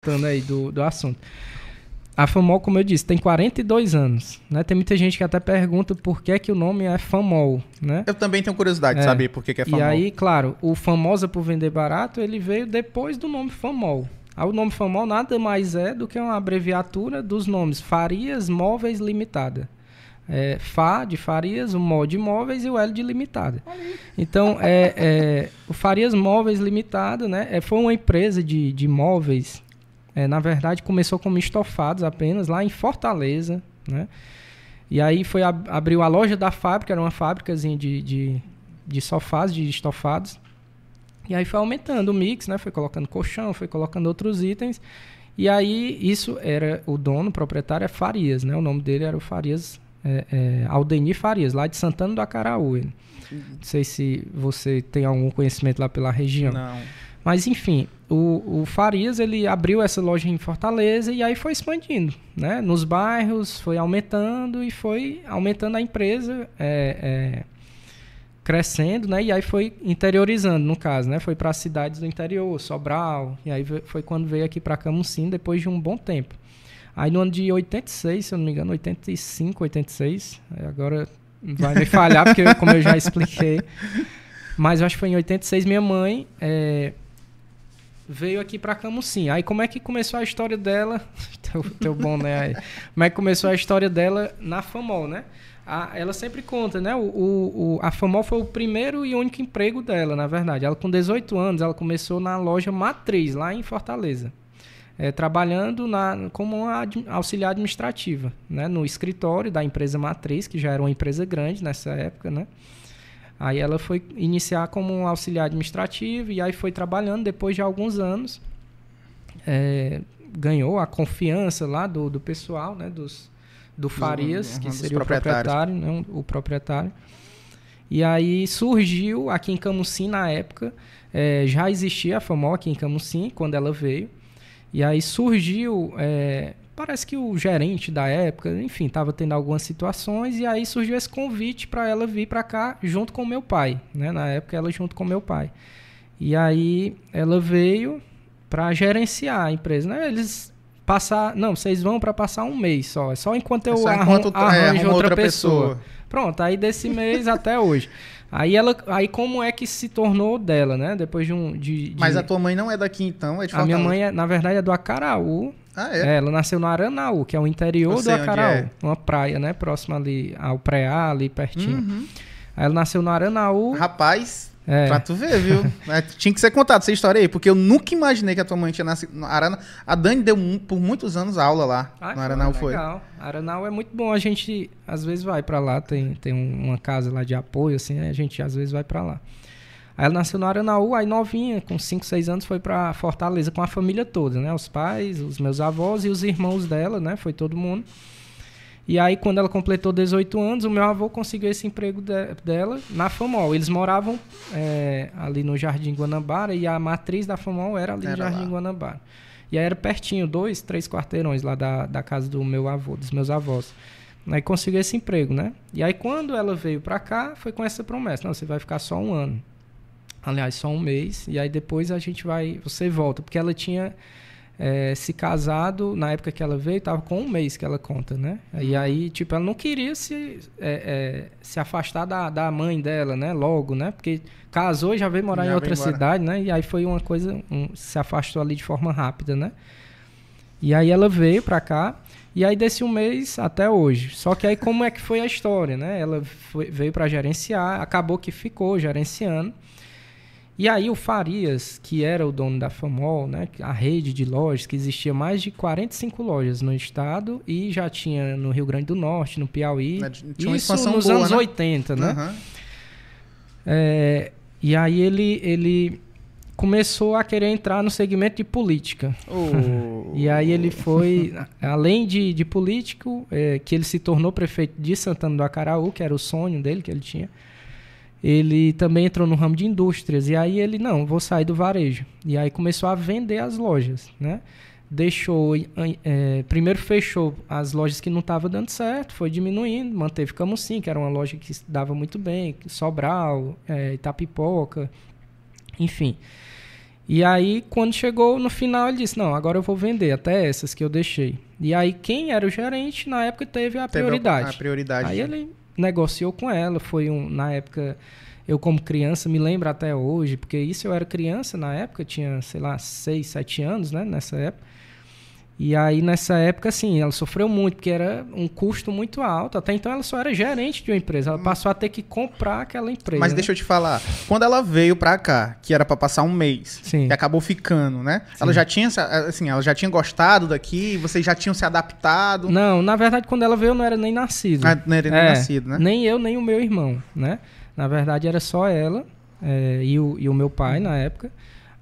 Aí do assunto. A Famol, como eu disse, tem 42 anos, né? Tem muita gente que até pergunta por que que o nome é Famol, né? Eu também tenho curiosidade de saber por que é Famol. E aí, claro, o Famosa por Vender Barato, ele veio depois do nome Famol. O nome Famol nada mais é do que uma abreviatura dos nomes Farias Móveis Limitada. Fá de Farias, o Mó de Móveis e o L de Limitada. Então, o Farias Móveis Limitada, né? Foi uma empresa de móveis. Na verdade, começou como estofados apenas, lá em Fortaleza, né? E aí abriu a loja da fábrica, era uma fábricazinha de sofás, de estofados. E aí foi aumentando o mix, né? Foi colocando colchão, foi colocando outros itens. E aí, isso era o dono, o proprietário, é Farias, né? O nome dele era o Farias, Aldenir Farias, lá de Santana do Acaraú. Não sei se você tem algum conhecimento lá pela região. Não. Mas, enfim, o Farias, ele abriu essa loja em Fortaleza e aí foi expandindo, né? Nos bairros, foi aumentando e foi aumentando a empresa, crescendo, né? E aí foi interiorizando, no caso, né? Foi para as cidades do interior, Sobral, e aí foi quando veio aqui para Camusim, depois de um bom tempo. Aí no ano de 86, se eu não me engano, 85, 86, agora vai me falhar, porque como eu já expliquei, mas eu acho que foi em 86, minha mãe veio aqui para Camusim. Aí como é que começou a história dela? teu boné aí. Como é que começou a história dela na Famol, né? Ela sempre conta, né? A Famol foi o primeiro e único emprego dela, na verdade. Ela, com 18 anos, ela começou na loja Matriz, lá em Fortaleza. Trabalhando como uma auxiliar administrativa, né? No escritório da empresa Matriz, que já era uma empresa grande nessa época, né? Aí ela foi iniciar como um auxiliar administrativo e aí foi trabalhando. Depois de alguns anos, ganhou a confiança lá do pessoal, né? Do Farias, que seria o proprietário, né? O proprietário. E aí surgiu aqui em Camusim, na época, já existia a Famol aqui em Camusim, quando ela veio. E aí surgiu, parece que o gerente da época, enfim, estava tendo algumas situações, e aí surgiu esse convite para ela vir para cá junto com o meu pai, né? Na época ela junto com o meu pai. E aí ela veio para gerenciar a empresa, né? Vocês vão para passar um mês só, só enquanto eu arranjo outra pessoa. Pronto, aí desse mês até hoje. Aí como é que se tornou dela, né? Depois Mas a tua mãe não é daqui, então? É de Fortaleza? A minha mãe, na verdade, é do Acaraú. Ah, é? Ela nasceu no Aranaú, que é o interior do Acaraú. Uma praia, né? Próxima ali ao Preá, ali pertinho. Uhum. Aí ela nasceu no Aranaú. Rapaz, pra tu ver, viu? Tinha que ser contado essa história aí, porque eu nunca imaginei que a tua mãe tinha nascido no Aranaú. A Dani deu por muitos anos aula lá no Aranaú, foi. Legal. Aranaú é muito bom, a gente às vezes vai pra lá, tem uma casa lá de apoio, assim, a gente às vezes vai pra lá. Aí ela nasceu no Aranaú, aí novinha, com 5, 6 anos, foi pra Fortaleza com a família toda, né? Os pais, os meus avós e os irmãos dela, né? Foi todo mundo. E aí, quando ela completou 18 anos, o meu avô conseguiu esse emprego dela na Famol. Eles moravam ali no Jardim Guanabara e a matriz da Famol era ali no Jardim Guanabara. E aí era pertinho, 2, 3 quarteirões lá da casa do meu avô, dos meus avós. Aí conseguiu esse emprego, né? E aí, quando ela veio pra cá, foi com essa promessa. Não, você vai ficar só 1 ano. Aliás, só 1 mês. E aí, depois você volta. Porque ela tinha se casado, na época que ela veio, estava com 1 mês que ela conta, né? E aí, tipo, ela não queria se afastar da mãe dela, né? Logo, né? Porque casou e já veio morar em outra cidade, né? E aí foi uma coisa, se afastou ali de forma rápida, né? E aí ela veio pra cá, e aí desse 1 mês até hoje. Só que aí como é que foi a história, né? Ela veio pra gerenciar, acabou que ficou gerenciando. E aí o Farias, que era o dono da Famol, né, a rede de lojas, que existia mais de 45 lojas no estado e já tinha no Rio Grande do Norte, no Piauí, isso nos anos 80, né? Uhum. E aí ele começou a querer entrar no segmento de política. E aí ele foi, além de político, que ele se tornou prefeito de Santana do Acaraú, que era o sonho dele que ele tinha. Ele também entrou no ramo de indústrias, e aí ele, não, vou sair do varejo. E aí começou a vender as lojas, né? Primeiro fechou as lojas que não estavam dando certo, foi diminuindo, manteve Camusim, que era uma loja que dava muito bem, Sobral, Itapipoca, enfim. E aí, quando chegou no final, ele disse, não, agora eu vou vender até essas que eu deixei. E aí, quem era o gerente, na época, teve a prioridade. A prioridade. Aí ele negociou com ela, na época, eu como criança, me lembro até hoje, porque isso eu era criança na época, tinha, sei lá, 6, 7 anos, né, nessa época. E aí, nessa época, assim, ela sofreu muito, porque era um custo muito alto. Até então, ela só era gerente de uma empresa. Ela passou a ter que comprar aquela empresa. Mas deixa eu te falar, quando ela veio pra cá, que era pra passar um mês, Sim. que acabou ficando, né? Sim. Ela já tinha gostado daqui? Vocês já tinham se adaptado? Não, na verdade, quando ela veio, eu não era nem nascido. Não era nem nascido, né? Nem eu, nem o meu irmão, né? Na verdade, era só ela e o meu pai, na época.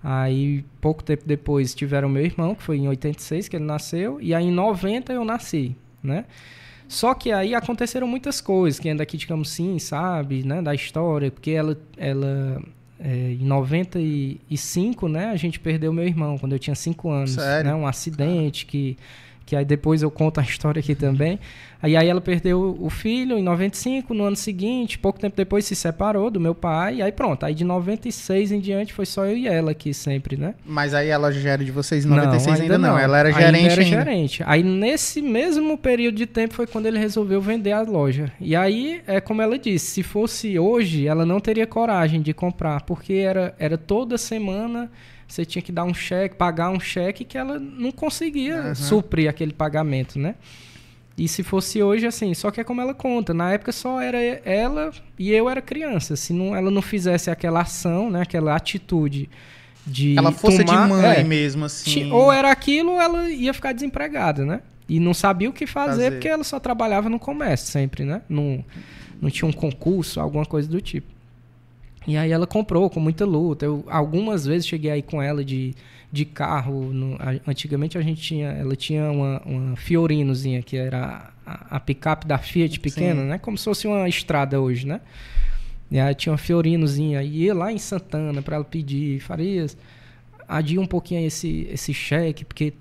Aí, pouco tempo depois, tiveram meu irmão, que foi em 86 que ele nasceu, e aí em 90 eu nasci, né? Só que aí aconteceram muitas coisas, quem é daqui de Camusim sabe, né, da história, porque ela em 95, né, a gente perdeu meu irmão, quando eu tinha 5 anos. Sério? Né, um acidente que aí depois eu conto a história aqui também. Aí ela perdeu o filho em 95, no ano seguinte, pouco tempo depois se separou do meu pai, e aí pronto. Aí de 96 em diante foi só eu e ela aqui sempre, né? Mas aí ela já era de vocês em 96 ainda não? Ela era gerente. Aí nesse mesmo período de tempo foi quando ele resolveu vender a loja. E aí, como ela disse, se fosse hoje, ela não teria coragem de comprar, porque era toda semana... Você tinha que dar um cheque, pagar um cheque que ela não conseguia suprir aquele pagamento, né? E se fosse hoje, assim, só que é como ela conta. Na época só era ela e eu era criança. Se ela não fizesse aquela ação, né? Aquela atitude de ela fosse de mãe mesmo, assim. Ou era aquilo ou ela ia ficar desempregada, né? E não sabia o que fazer porque ela só trabalhava no comércio sempre, né? Não tinha um concurso, alguma coisa do tipo. E aí ela comprou com muita luta. Eu algumas vezes cheguei aí com ela de carro. Antigamente ela tinha uma Fiorinozinha, que era a picape da Fiat pequena, né? Como se fosse uma estrada hoje, né? E aí tinha uma Fiorinozinha. E ia lá em Santana para ela pedir, Farias, adia um pouquinho esse cheque, porque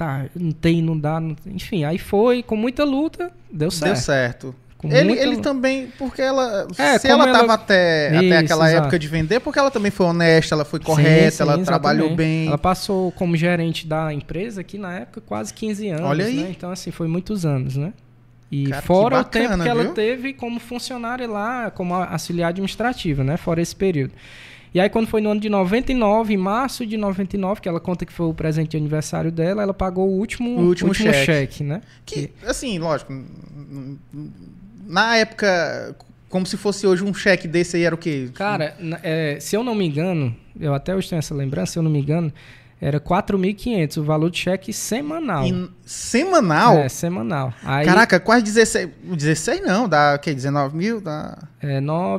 não dá. Enfim, aí foi, com muita luta, deu certo. Deu certo. Ele também, porque ela estava até aquela época de vender, porque ela também foi honesta, ela foi correta, sim, ela trabalhou bem. Ela passou como gerente da empresa aqui na época quase 15 anos. Olha aí. Né? Então, assim, foi muitos anos, né? E cara, fora bacana, o tempo que ela teve como funcionária lá, como auxiliar administrativa, né? Fora esse período. E aí, quando foi no ano de 99, em março de 99, que ela conta que foi o presente de aniversário dela, ela pagou o último cheque, né? Que, assim, lógico... Na época, como se fosse hoje um cheque desse aí, era o quê? Cara, se eu não me engano, eu até hoje tenho essa lembrança, se eu não me engano, era 4.500 o valor de cheque semanal. Semanal? Semanal. Aí, caraca, quase 16... 16 não, dá o quê? 19 mil? Dá...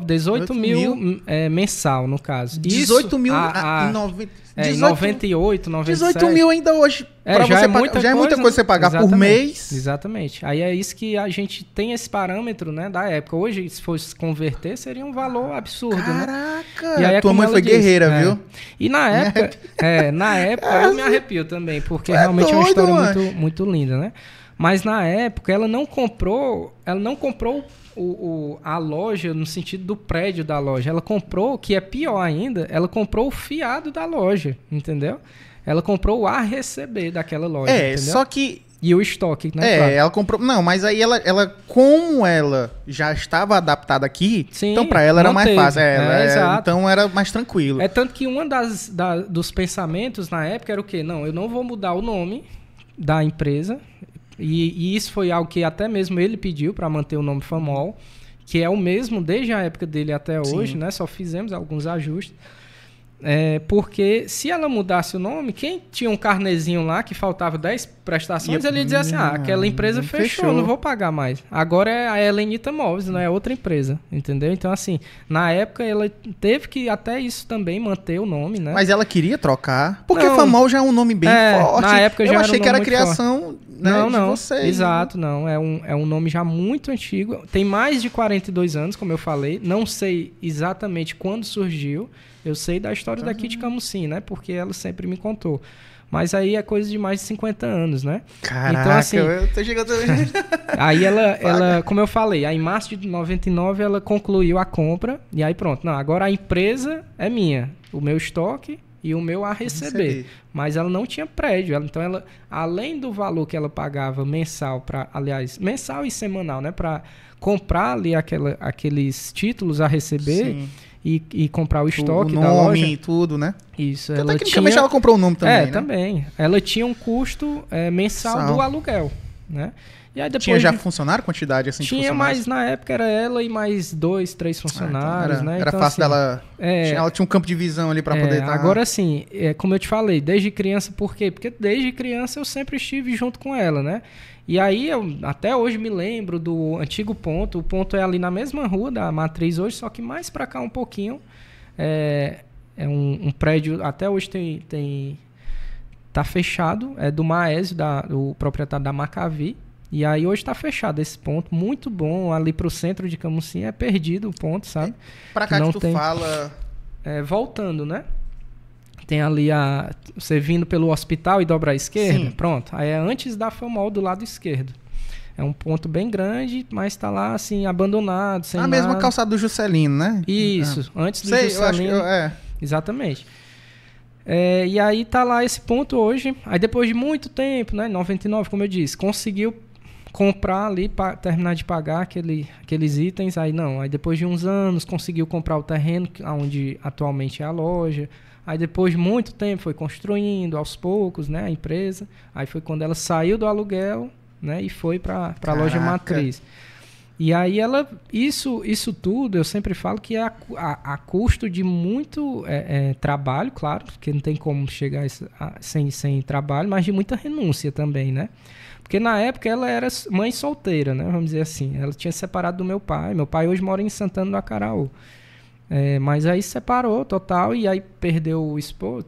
18 mil mensal, no caso. 18 mil em 90... 98, 97. 18 mil ainda hoje. Já é muita coisa você pagar por mês. Exatamente. Aí é isso que a gente tem esse parâmetro, né, da época. Hoje, se fosse converter, seria um valor absurdo, caraca, né? E aí, tua mãe foi guerreira, viu? E na época, eu me arrepio também, porque realmente é uma história muito, muito linda, né? Mas na época, ela não comprou a loja no sentido do prédio da loja. Ela comprou, que é pior ainda, ela comprou o fiado da loja, entendeu? Ela comprou o a receber daquela loja, entendeu? Só que... E o estoque, né? Claro. Ela comprou... Não, mas aí ela como ela já estava adaptada aqui, sim, então pra ela era mais fácil. Exato. Então era mais tranquilo. Tanto que uma dos pensamentos na época era o quê? Não, eu não vou mudar o nome da empresa... E isso foi algo que até mesmo ele pediu para manter o nome Famol, que é o mesmo desde a época dele até hoje, né? Só fizemos alguns ajustes. Porque se ela mudasse o nome, quem tinha um carnezinho lá que faltava 10 prestações, ele ia dizer assim, aquela empresa fechou, não vou pagar mais. Agora é a Helenita Móveis, não é outra empresa, entendeu? Então, assim, na época ela teve que até isso também manter o nome, né? Mas ela queria trocar, porque Famol já é um nome bem forte. Na época já eu achei que era criação... Né, não, vocês, exato, né? Não. É um nome já muito antigo. Tem mais de 42 anos, como eu falei. Não sei exatamente quando surgiu. Eu sei da história daqui de Camusim, né? Porque ela sempre me contou. Mas aí é coisa de mais de 50 anos, né? Caraca, então, assim, eu tô chegando... Aí ela, como eu falei, aí em março de 99 ela concluiu a compra. E aí pronto. Não, agora a empresa é minha. O meu estoque e o meu a receber. Mas ela não tinha prédio. Então, ela, além do valor que ela pagava mensal, mensal e semanal, né? Para comprar ali aqueles títulos a receber e comprar o estoque da loja. O nome e tudo, né? Isso. Então, tecnicamente, ela comprou o nome também, né? Também. Ela tinha um custo mensal do aluguel, né? E aí depois tinha já funcionário, quantidade assim de funcionários? Tinha, mas na época era ela e mais 2, 3 funcionários, então né? Era então, fácil assim, dela... ela tinha um campo de visão ali para poder estar... Agora sim, como eu te falei, desde criança, por quê? Porque desde criança eu sempre estive junto com ela, né? E aí eu até hoje me lembro do antigo ponto. O ponto é ali na mesma rua da Matriz hoje, só que mais para cá um pouquinho. É um prédio, até hoje tá fechado, é do Maésio, do proprietário da Macavi. E aí hoje tá fechado esse ponto, muito bom, ali pro centro de Camusim é perdido o ponto, sabe? Pra cá que tu fala... voltando, né? Tem ali você vindo pelo hospital e dobra à esquerda, pronto. Aí é antes da Famol do lado esquerdo. É um ponto bem grande, mas tá lá assim, abandonado, sem nada. Mesma calçada do Juscelino, né? Isso, antes do Juscelino. Eu acho que Exatamente. E aí tá lá esse ponto hoje. Aí depois de muito tempo, né? 99, como eu disse, conseguiu comprar ali, terminar de pagar aqueles itens. Aí depois de uns anos conseguiu comprar o terreno onde atualmente é a loja. Aí depois de muito tempo foi construindo aos poucos, né, a empresa. Aí foi quando ela saiu do aluguel, né, e foi para a loja matriz. E aí isso tudo eu sempre falo que é a custo de muito trabalho, claro, porque não tem como chegar sem trabalho, mas de muita renúncia também, né? Porque na época ela era mãe solteira, né? Vamos dizer assim. Ela tinha separado do meu pai. Meu pai hoje mora em Santana do Acaraú. Mas aí separou total e aí perdeu o esposo,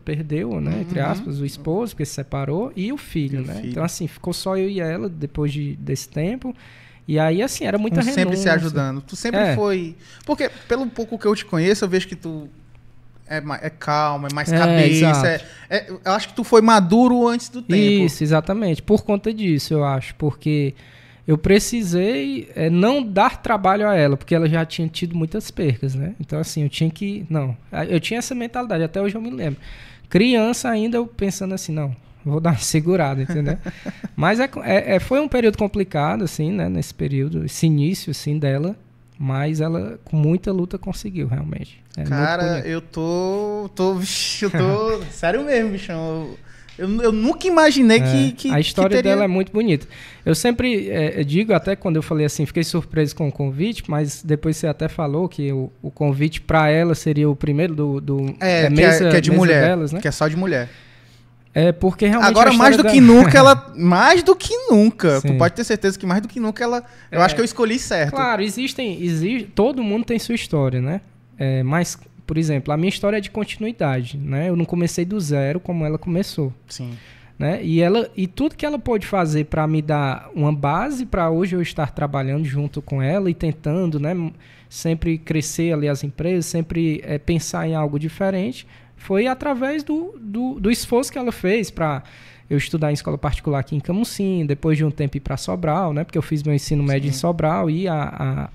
né? Entre aspas, o esposo, porque se separou, e o filho, né? Então, assim, ficou só eu e ela depois desse tempo. E aí, assim, era muita renúncia. Sempre se ajudando. Tu sempre foi... Porque, pelo pouco que eu te conheço, eu vejo que tu é calmo, é mais cabeça. Eu acho que tu foi maduro antes do tempo. Isso, exatamente. Por conta disso, eu acho. Porque eu precisei não dar trabalho a ela, porque ela já tinha tido muitas percas, né? Então, assim, eu tinha que... Não, eu tinha essa mentalidade, até hoje eu me lembro. Criança ainda, eu pensando assim, não, vou dar uma segurada, entendeu? Mas foi um período complicado, assim, né? Nesse período, esse início, assim, dela. Mas ela, com muita luta, conseguiu, realmente. Cara, eu tô sério mesmo, bichão. Eu nunca imaginei que a história dela é muito bonita. Eu sempre digo, até quando eu falei assim, fiquei surpreso com o convite, mas depois você até falou que o convite para ela seria o primeiro mesa, que é de mulher, delas, né? Que é só de mulher. Porque realmente agora mais do que nunca, tu pode ter certeza que mais do que nunca eu acho que eu escolhi certo. Claro, todo mundo tem sua história, né? Mas, por exemplo, a minha história é de continuidade, né? Eu não comecei do zero como ela começou. Sim. Né? E tudo que ela pôde fazer para me dar uma base para hoje eu estar trabalhando junto com ela e tentando, né, sempre crescer ali as empresas, sempre pensar em algo diferente, foi através do esforço que ela fez para eu estudar em escola particular aqui em Camusim, depois de um tempo ir para Sobral, né, porque eu fiz meu ensino médio em Sobral e a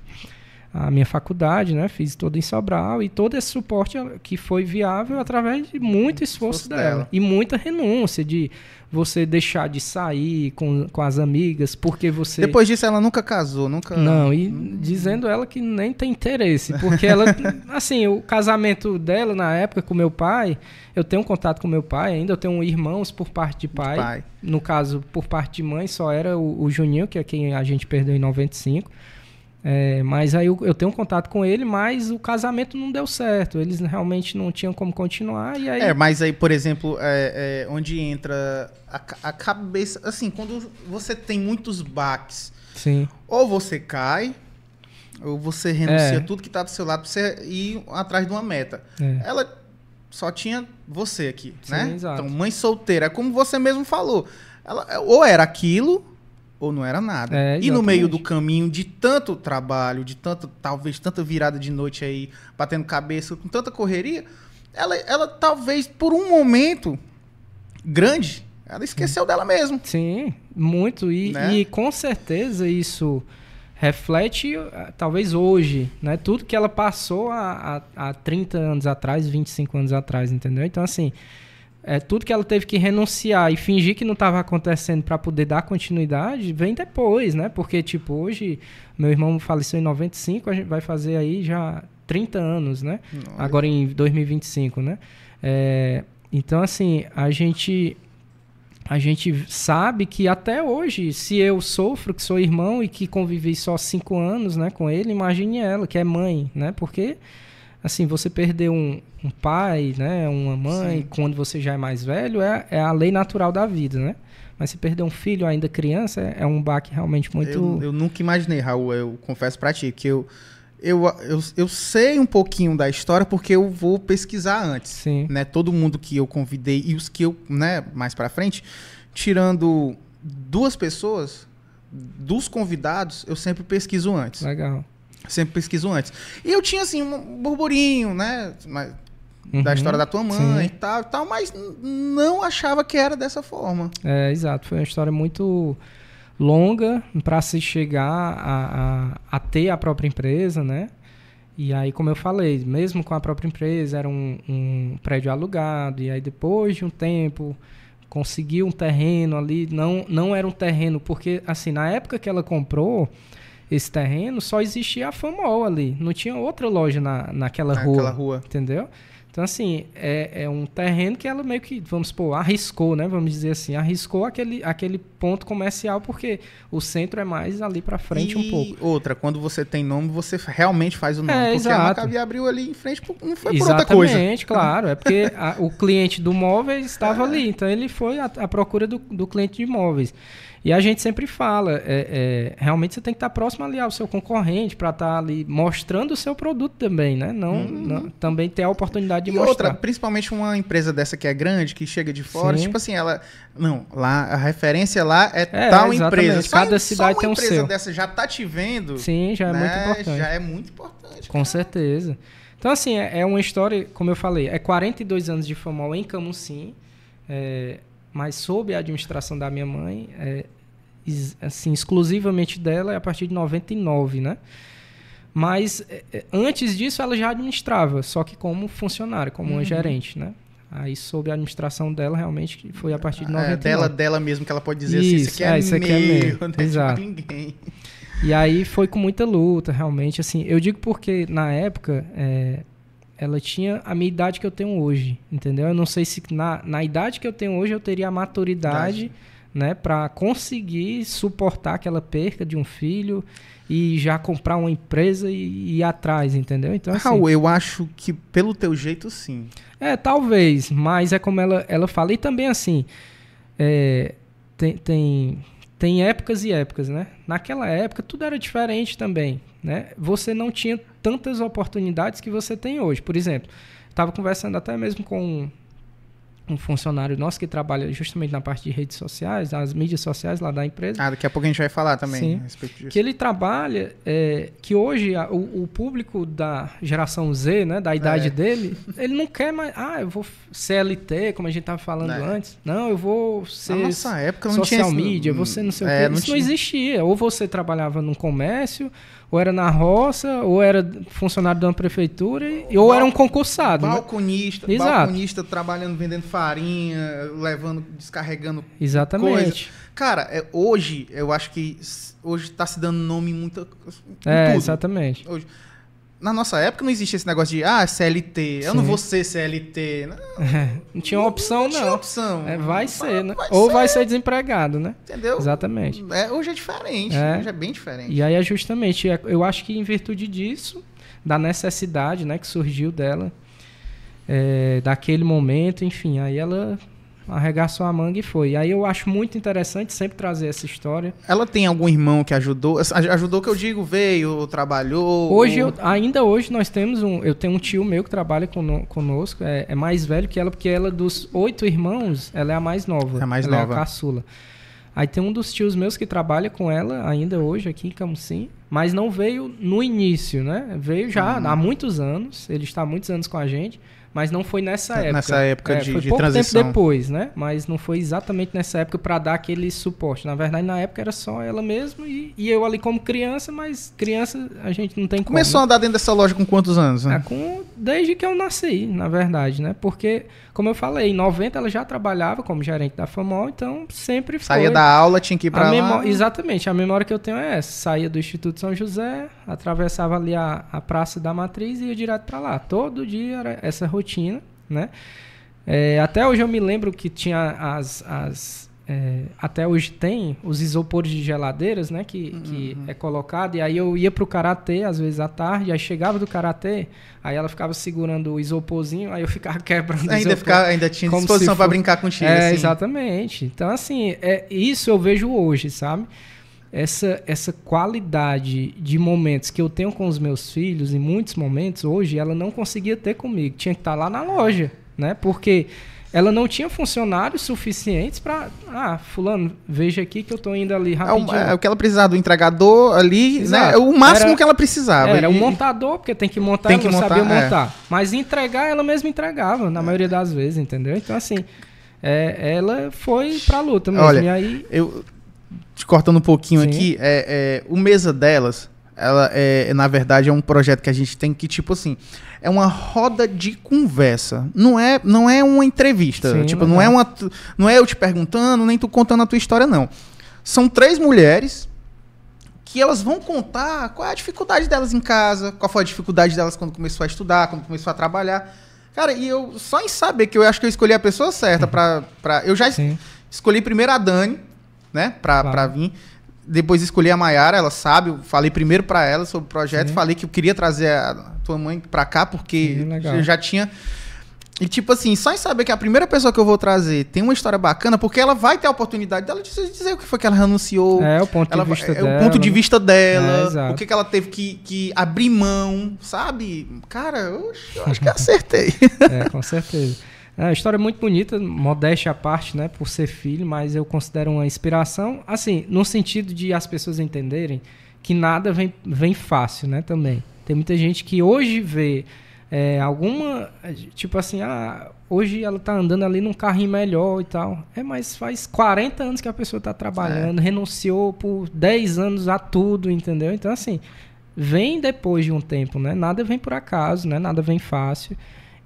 minha faculdade, né? Fiz todo em Sobral e todo esse suporte que foi viável através de muito esforço dela. E muita renúncia de você deixar de sair com as amigas, porque você... Depois disso ela nunca casou, nunca... Não, e dizendo ela que nem tem interesse, porque ela... assim, o casamento dela na época com meu pai, eu tenho contato com meu pai ainda, eu tenho irmãos por parte de pai. No caso, por parte de mãe, só era o Juninho, que é quem a gente perdeu em 95. Mas aí eu tenho um contato com ele, mas o casamento não deu certo. Eles realmente não tinham como continuar. E aí... mas aí, por exemplo, onde entra a cabeça... Assim, quando você tem muitos baques, sim, ou você cai, ou você renuncia tudo que está do seu lado para você ir atrás de uma meta. Ela só tinha você aqui, sim, né? Exato. Então, mãe solteira, como você mesmo falou. Ela, ou era aquilo... ou não era nada. E no meio do caminho de tanto trabalho, de talvez tanta virada de noite aí, batendo cabeça, com tanta correria, ela talvez por um momento grande, ela esqueceu dela mesmo. Sim, muito. E com certeza isso reflete, talvez hoje, né? Tudo que ela passou há 30 anos atrás, 25 anos atrás, entendeu? Então, assim, tudo que ela teve que renunciar e fingir que não estava acontecendo para poder dar continuidade, vem depois, né? Porque, tipo, hoje, meu irmão faleceu em 95, a gente vai fazer aí já 30 anos, né? Nossa. Agora em 2025, né? Então, assim, a gente sabe que até hoje, se eu sofro, que sou irmão e que convivi só 5 anos, né, com ele, imagine ela, que é mãe, né? Porque, assim, você perder um pai, né, uma mãe, sim, quando você já é mais velho, é a lei natural da vida, né? Mas se perder um filho ainda criança, é um baque realmente muito... Eu nunca imaginei, Raul, eu confesso pra ti, que eu sei um pouquinho da história porque eu vou pesquisar antes. Sim. Né? Todo mundo que eu convidei e os que eu, né, mais pra frente, tirando 2 pessoas, dos convidados, eu sempre pesquiso antes. Legal. Sempre pesquiso antes. E eu tinha, assim, um burburinho, né, da história da tua mãe, sim, e tal, mas não achava que era dessa forma. Exato. Foi uma história muito longa para se chegar a ter a própria empresa, né? E aí, como eu falei, mesmo com a própria empresa, era um prédio alugado, e aí depois de um tempo conseguiu um terreno ali, não era um terreno, porque assim, na época que ela comprou esse terreno, só existia a Famol ali, não tinha outra loja naquela rua, entendeu? Então, assim, é um terreno que ela meio que, vamos supor, arriscou, né? Vamos dizer assim, arriscou aquele ponto comercial, porque o centro é mais ali pra frente um pouco. E outra, quando você tem nome, você realmente faz o nome. Porque exato. A Maccabi abriu ali em frente, não foi por outra coisa. Exatamente, claro. É porque o cliente do móveis estava ali, então ele foi à procura do cliente de móveis. E a gente sempre fala, realmente você tem que estar próximo ali ao seu concorrente para estar ali mostrando o seu produto também, né? Não, também ter a oportunidade de mostrar. Outra, principalmente uma empresa dessa que é grande, que chega de fora, sim, tipo assim, lá, a referência lá é tal empresa. Cada cidade tem um seu. Uma empresa dessa já tá te vendo. Sim, já é, né, muito importante. Já é muito importante. Com certeza. Então, assim, é uma história, como eu falei, 42 anos de Famol em Camusim, mas sob a administração da minha mãe, assim, exclusivamente dela é a partir de 99, né? Mas antes disso ela já administrava, só que como funcionária, como uma gerente, né? Aí sob a administração dela realmente foi a partir de 99. Dela mesmo que ela pode dizer assim, isso aqui é meu, não é exato. De ninguém. E aí foi com muita luta, realmente, assim, eu digo porque na época ela tinha a minha idade que eu tenho hoje, entendeu? Eu não sei se na idade que eu tenho hoje eu teria a maturidade, né, para conseguir suportar aquela perca de um filho e já comprar uma empresa e ir atrás, entendeu? Então, assim, Raul, eu acho que pelo teu jeito, sim. Talvez, mas é como ela fala. E também, assim, tem épocas e épocas, né? Naquela época, tudo era diferente também, né? Você não tinha tantas oportunidades que você tem hoje. Por exemplo, estava conversando até mesmo com um funcionário nosso que trabalha justamente na parte de redes sociais, as mídias sociais lá da empresa. Daqui a pouco a gente vai falar também, sim, a respeito disso. Que ele trabalha, que hoje o público da geração Z, né, da idade dele, ele não quer mais, eu vou CLT, como a gente estava falando antes. Não, eu vou ser na nossa época não social tinha media, você não sei o quê. Isso não existia. Ou você trabalhava num comércio, ou era na roça, ou era funcionário de uma prefeitura, ou era um concursado. Balconista trabalhando, vendendo farinha, descarregando exatamente. Coisa. Cara, hoje, eu acho que hoje tá se dando nome em tudo. Exatamente. Hoje. Na nossa época não existia esse negócio de CLT, eu não vou ser CLT. Não tinha opção, não. Tinha opção. Vai ser, né? Ou vai ser desempregado, né? Entendeu? Exatamente. Hoje é diferente. Hoje é bem diferente. E aí é justamente, eu acho que em virtude disso, da necessidade, né, que surgiu dela, daquele momento, enfim, aí ela arregaçou a manga e foi. E aí eu acho muito interessante sempre trazer essa história. Ela tem algum irmão que ajudou? Ajudou que eu digo, veio, trabalhou? Ainda hoje nós temos eu tenho um tio meu que trabalha conosco, é mais velho que ela, porque ela dos 8 irmãos, ela é a mais nova. Ela é a caçula. Aí tem um dos tios meus que trabalha com ela ainda hoje aqui em Camusim, mas não veio no início, né? Veio já há muitos anos, ele está há muitos anos com a gente, mas não foi nessa época. Nessa época de foi pouco transição. tempo depois, né? Mas não foi exatamente nessa época para dar aquele suporte. Na verdade, na época era só ela mesma e eu ali como criança, mas criança a gente não tem como. Começou a andar dentro dessa loja com quantos anos? Né? Desde que eu nasci, na verdade, né? Porque, como eu falei, em 90 ela já trabalhava como gerente da FAMOL, então sempre foi. Saía da aula, tinha que ir para lá. Exatamente, a memória que eu tenho é essa. Saía do Instituto São José, atravessava ali a Praça da Matriz e ia direto para lá. Todo dia era essa rotina, né? Até hoje eu me lembro que tinha até hoje tem os isopores de geladeiras, né? Que é colocado. E aí eu ia pro karatê, às vezes à tarde, aí chegava do karatê, aí ela ficava segurando o isoporzinho, aí eu ficava quebrando ainda tinha disposição para brincar contigo. Assim. Exatamente. Então, assim, isso eu vejo hoje, sabe? Essa qualidade de momentos que eu tenho com os meus filhos, em muitos momentos, hoje, ela não conseguia ter comigo. Tinha que estar lá na loja, né? Porque ela não tinha funcionários suficientes para... fulano, veja aqui que eu tô indo ali rapidinho. O que ela precisava do entregador ali, exato, né? O máximo que ela precisava. Era um montador, porque tem que montar, ela não sabia montar. Mas entregar, ela mesma entregava, na maioria das vezes, entendeu? Então, assim, ela foi pra luta mesmo. Olha, e aí... eu te cortando um pouquinho aqui, o Mesa Delas, ela na verdade, é um projeto que a gente tem que, tipo assim... É uma roda de conversa. Não é uma entrevista. Sim, tipo, não é eu te perguntando, nem tu contando a tua história, não. São 3 mulheres que elas vão contar qual é a dificuldade delas em casa, qual foi a dificuldade delas quando começou a estudar, quando começou a trabalhar. Cara, e eu só em saber que eu acho que eu escolhi a pessoa certa eu já escolhi primeiro a Dani, né, pra vir. Depois escolhi a Mayara, ela sabe, eu falei primeiro pra ela sobre o projeto, falei que eu queria trazer a tua mãe pra cá, porque eu já tinha... E tipo assim, só em saber que a primeira pessoa que eu vou trazer tem uma história bacana, porque ela vai ter a oportunidade dela de dizer o que foi que ela renunciou. O ponto de vista dela. O ponto de vista dela, o que ela teve que abrir mão, sabe? Cara, eu acho que acertei. Com certeza. A história é muito bonita, modéstia à parte, né, por ser filho, mas eu considero uma inspiração, assim, no sentido de as pessoas entenderem que nada vem fácil, né, também. Tem muita gente que hoje vê tipo assim, hoje ela tá andando ali num carrinho melhor e tal. Mas faz 40 anos que a pessoa tá trabalhando, renunciou por 10 anos a tudo, entendeu? Então, assim, vem depois de um tempo, né, nada vem por acaso, né, nada vem fácil.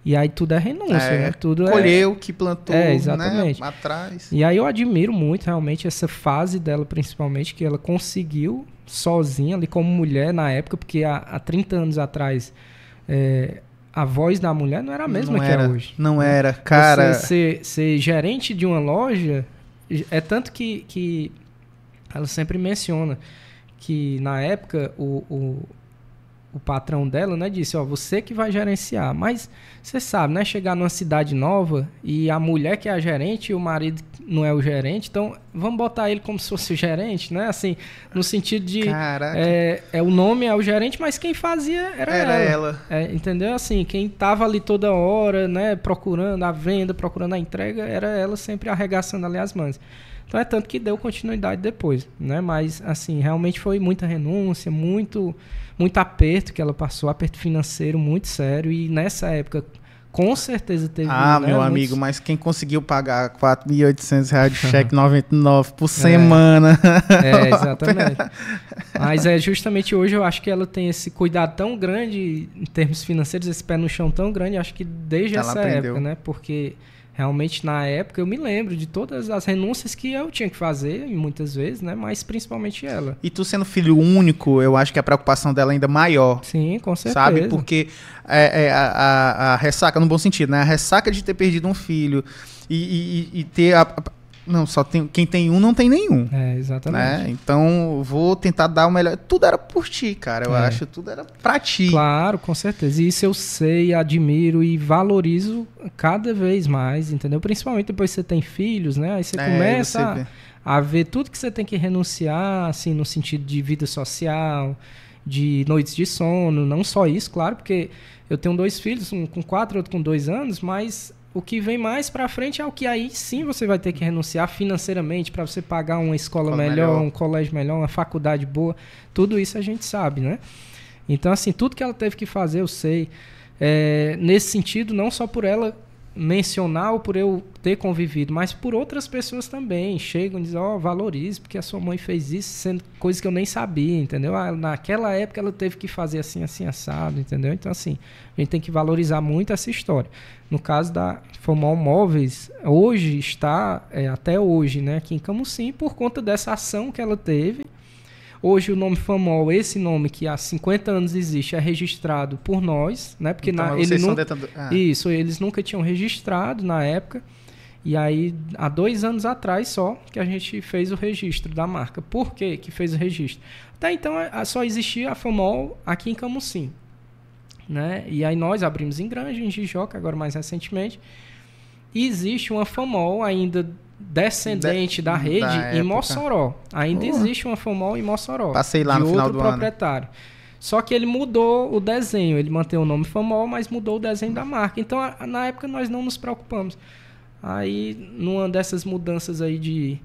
E aí tudo é renúncia, né? Tudo colheu o que plantou, exatamente. Né? Atrás. E aí eu admiro muito realmente essa fase dela, principalmente, que ela conseguiu sozinha ali como mulher na época, porque há 30 anos atrás a voz da mulher não era a mesma que é hoje. Não era, cara. Você ser gerente de uma loja, é tanto que ela sempre menciona que na época o patrão dela, né, disse, você que vai gerenciar. Mas você sabe, né, chegar numa cidade nova e a mulher que é a gerente e o marido não é o gerente, então vamos botar ele como se fosse o gerente, né, assim, no sentido de o nome é o gerente, mas quem fazia era ela. Entendeu? Assim, quem tava ali toda hora, né, procurando a venda, procurando a entrega, era ela sempre arregaçando ali as mãos. Então é tanto que deu continuidade depois, né, mas assim, realmente foi muita renúncia, muito aperto que ela passou, aperto financeiro muito sério, e nessa época com certeza teve... meu amigo, mas quem conseguiu pagar R$4.800 de cheque 99 por semana... exatamente. Mas justamente hoje eu acho que ela tem esse cuidado tão grande em termos financeiros, esse pé no chão tão grande, acho que desde essa época, né? Porque... Realmente, na época, eu me lembro de todas as renúncias que eu tinha que fazer, muitas vezes, né? Mas principalmente ela. E tu sendo filho único, eu acho que a preocupação dela é ainda maior. Sim, com certeza. Sabe? Porque a ressaca, no bom sentido, né? A ressaca de ter perdido um filho e ter... Não, só tem quem tem um, não tem nenhum. Exatamente. Né? Então, vou tentar dar o melhor. Tudo era por ti, cara. Eu acho, tudo era pra ti. Claro, com certeza. E isso eu sei, admiro e valorizo cada vez mais, entendeu? Principalmente depois que você tem filhos, né? Aí você começa a ver tudo que você tem que renunciar, assim, no sentido de vida social, de noites de sono. Não só isso, claro, porque eu tenho 2 filhos, um com 4, outro com 2 anos, mas... O que vem mais para frente é o que aí sim você vai ter que renunciar financeiramente para você pagar uma escola melhor, um colégio melhor, uma faculdade boa. Tudo isso a gente sabe, né? Então, assim, tudo que ela teve que fazer, eu sei. Nesse sentido, não só por ela mencionar ou por eu ter convivido, mas por outras pessoas também. Chegam e dizem, valorize, porque a sua mãe fez isso, sendo coisa que eu nem sabia, entendeu? Naquela época ela teve que fazer assim, assim, assado, entendeu? Então, assim, a gente tem que valorizar muito essa história. No caso da Famol Móveis, hoje está, até hoje, né, aqui em Camusim, por conta dessa ação que ela teve. Hoje o nome Famol, esse nome que há 50 anos existe, é registrado por nós, né? Porque então, eles nunca tinham registrado na época. E aí, há 2 anos atrás só, que a gente fez o registro da marca. Por que que fez o registro? Até então, só existia a Famol aqui em Camusim, né? E aí nós abrimos em Granja, em Jijoca, agora mais recentemente. E existe uma Famol ainda descendente da rede em Mossoró. Ainda existe uma Famol em Mossoró. Passei lá no final do proprietário. Só que ele mudou o desenho. Ele manteve o nome Famol, mas mudou o desenho da marca. Então, na época, nós não nos preocupamos. Aí, numa dessas mudanças aí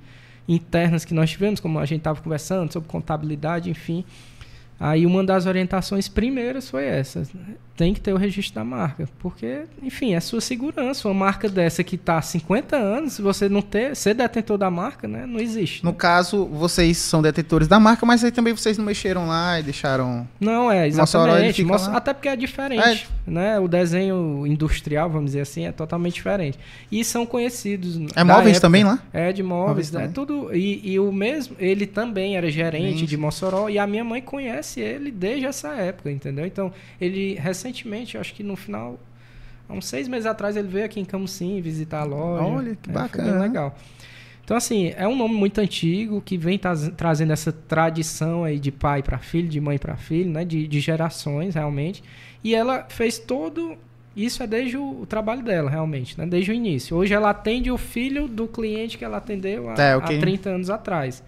internas que nós tivemos, como a gente estava conversando, sobre contabilidade, enfim... Aí uma das orientações primeiras foi essa. Tem que ter o registro da marca. Porque, enfim, é sua segurança. Uma marca dessa que está há 50 anos, se você não ser detentor da marca, né, não existe. No caso, vocês são detentores da marca, mas aí também vocês não mexeram lá e deixaram... Não, exatamente. Até porque é diferente. Né? O desenho industrial, vamos dizer assim, é totalmente diferente. E são conhecidos. É móveis também lá? É, de móveis. Tudo. E o mesmo, ele também era gerente de Mossoró. E a minha mãe conhece ele desde essa época, entendeu? Então, ele recentemente, eu acho que no final, há uns 6 meses atrás, ele veio aqui em Camusim visitar a loja. Olha, que bacana. Foi bem legal. Então, assim, é um nome muito antigo, que vem trazendo essa tradição aí de pai para filho, de mãe para filho, né? De gerações, realmente. E ela fez todo... Isso é desde o trabalho dela, realmente, né? Desde o início. Hoje ela atende o filho do cliente que ela atendeu há 30 anos atrás.